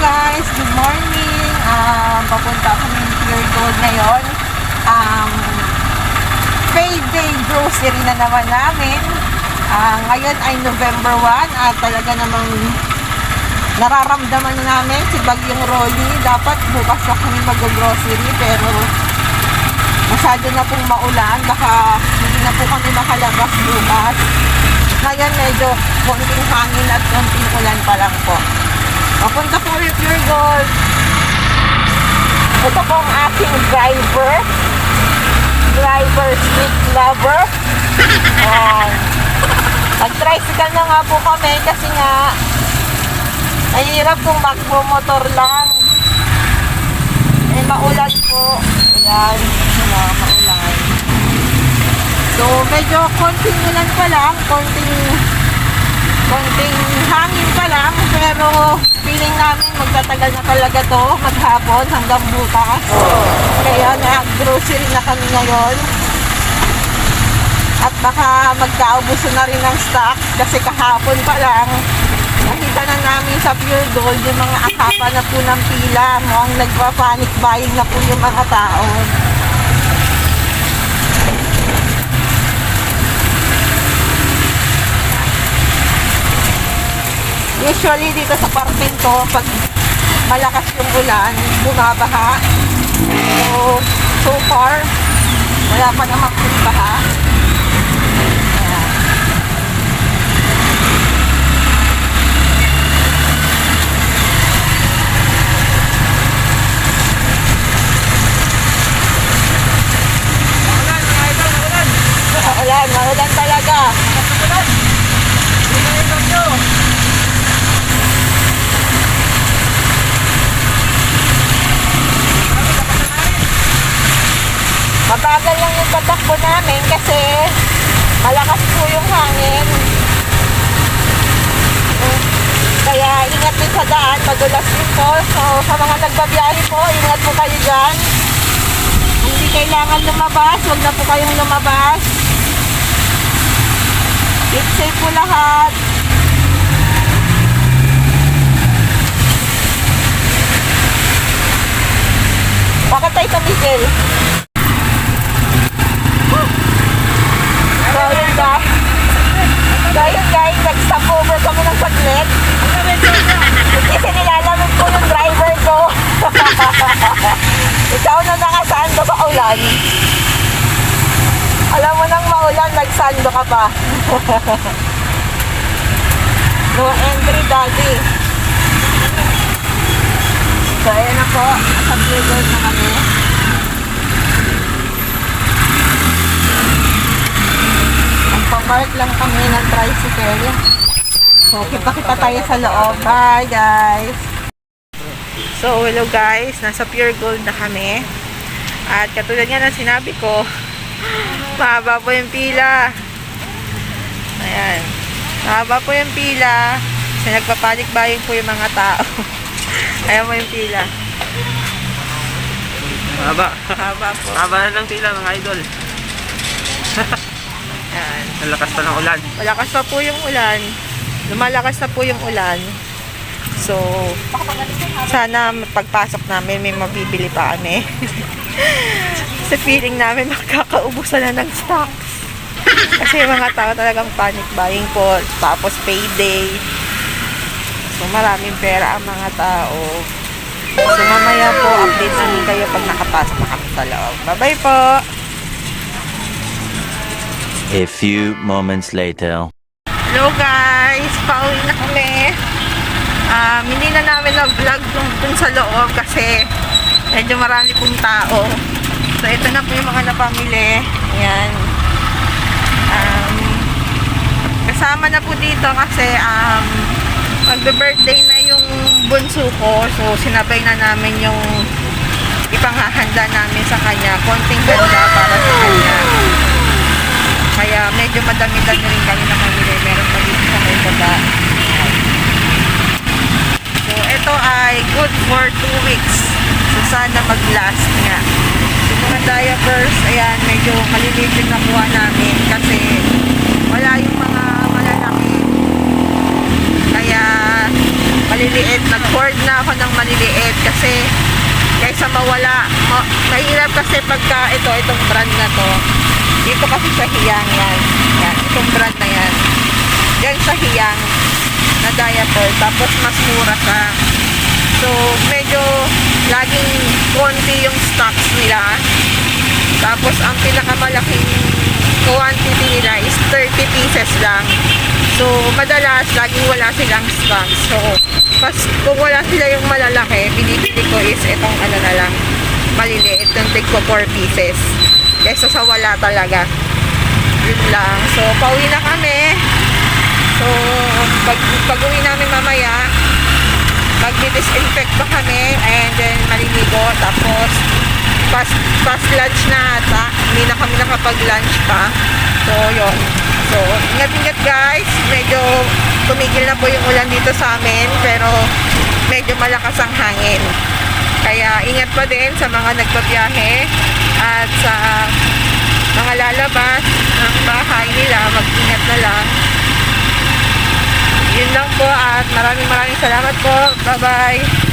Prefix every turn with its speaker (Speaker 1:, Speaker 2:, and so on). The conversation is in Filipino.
Speaker 1: guys, good morning. Papunta kami ng Pure Gold ngayon. Payday grocery na naman namin. Ngayon ay November 1 at talaga namang nararamdaman na namin si Bagyong Rolly. Dapat bukas na kami mag-grocery pero masyado na pong maulan. Baka hindi na po kami makalabas bukas. Ngayon medyo konting hangin at konting ulan pa lang po. Papunta po rin Pure Gold. Ito po ang aking driver, street lover. Nag-tricycle na nga po kami kasi nga mahirap kung magpo-motor lang. Maulan po. Ayan, maulan. So, medyo konting ulan pa lang, konting hangin pa lang, pero feeling namin magtatagal na talaga to maghapon hanggang bukas. Kaya nag-grocery na kami ngayon. At baka magkaubuso na rin ng stock kasi kahapon pa lang nakita na namin sa Pure Gold yung mga akapa na po ng pila. Mukhang nagpa-panic buying na po yung mga tao. Usually dito sa parking to, pag malakas yung ulan, bumabaha. So far, wala pa namang baha. Maulan talaga. Mabagal lang yung tatakbo namin kasi malakas po yung hangin. Kaya ingat din sa daan, madulas din po. So sa mga nagbabiyahe po, ingat po kayo dyan. Hindi kailangan lumabas, huwag na po kayong lumabas. Keep safe po lahat. Bakit tayo tumigil? Dahil guys, nag-stop over kami ng saglit. Kasi nilalamig po yung driver ko. Ikaw na nakasando sa ulan. Alam mo nang maulan, nagsando ka pa. No entry, daddy. So, ayan na po. Nasa Pure Gold na kami. Park lang kami ng tricycle. So, kita-kita tayo sa loob. Bye, guys! So, hello guys. Nasa Pure Gold na kami. At katulad nga ng sinabi ko, mahaba po yung pila. Ayan. Mahaba po yung pila. Kasi nagpapanik-baying po yung mga tao. Ayan mo yung pila.
Speaker 2: Mahaba.
Speaker 1: Mahaba po.
Speaker 2: Mahaba na ng pila, mga idol.
Speaker 1: Ayan.
Speaker 2: Malakas pa ng ulan.
Speaker 1: Malakas pa po yung ulan. Lumalakas na po yung ulan. So, sana pagpasok namin may mabibili pa kami. Sa feeling namin makakaubusan na ng stocks. Kasi yung mga tao talagang panic buying po. Tapos payday. So, maraming pera ang mga tao. So, mamaya po, update namin kayo pag nakapasok na kami sa loob. Bye-bye po!
Speaker 3: A few moments later.
Speaker 1: Hello guys! Pauwi na kami. Hindi na namin na-vlog dun sa loob kasi medyo marami pong tao. So ito na po yung mga napamili. Ayan. Kasama na po dito kasi magbe-birthday na yung bunso ko. So sinabay na namin yung ipanghahanda namin sa kanya. Konting handa para sa kanya. Kaya medyo madami-dami rin kami na pamili. Meron pa dito sa may baba. So, ito ay good for 2 weeks. So, sana mag-last nga. Yung mga diapers, ayan, medyo maliliit yung nakuha namin kasi wala yung mga malalaki. Kaya maliliit. Nag-hoard na ako ng maliliit kasi kaysa mawala. Mahirap kasi pagka itong brand na to. Dito kasi sa Hiyang yan. Yan, itong brand na yan. Yan sa Hiyang na diaper. Tapos mas mura ka. So, medyo laging konti yung stocks nila. Tapos, ang pinakamalaking quantity nila is 30 pieces lang. So, madalas, laging wala silang stocks. So, kung wala sila yung malalaki, binibili ko is itong ano na lang, maliliit, yung take ko 4 pieces. Kesa sa wala talaga. Yun lang. So, pauwi na kami. So, pag-uwi namin mamaya, mag-disinfect pa kami and then maliligo. Tapos, past lunch na ata. Hindi na kami nakapag-lunch pa. So, yun. So, ingat-ingat guys. Medyo tumigil na po yung ulan dito sa amin. Pero, medyo malakas ang hangin. Kaya, ingat pa din sa mga nagpabiyahe at sa mga lalabas ng bahay nila. Mag-ingat na lang. Yun lang po at maraming salamat po. Bye-bye.